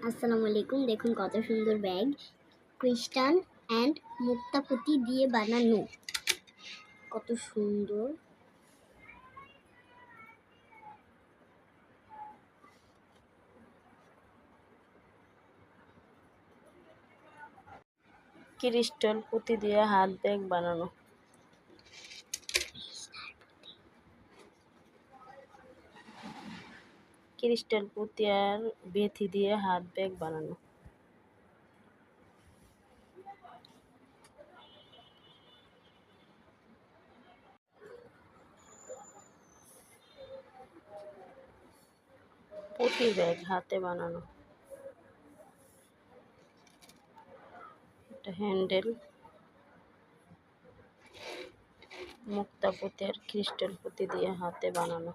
আসসালামু আলাইকুম। দেখুন কত সুন্দর ব্যাগ, ক্রিস্টান অ্যান্ড মুক্তা পুঁতি দিয়ে বানানো। কত সুন্দর। ক্রিস্টাল পুঁতি দিয়ে হাত ব্যাগ বানানো। ক্রিস্টাল পুঁতি আর বেথি দিয়ে হাত ব্যাগ বানানো। পুঁতি ব্যাগ হাতে বানানো। একটা হ্যান্ডেল, মুক্তা পুঁতি আর ক্রিস্টাল পুঁতি দিয়ে হাতে বানানো।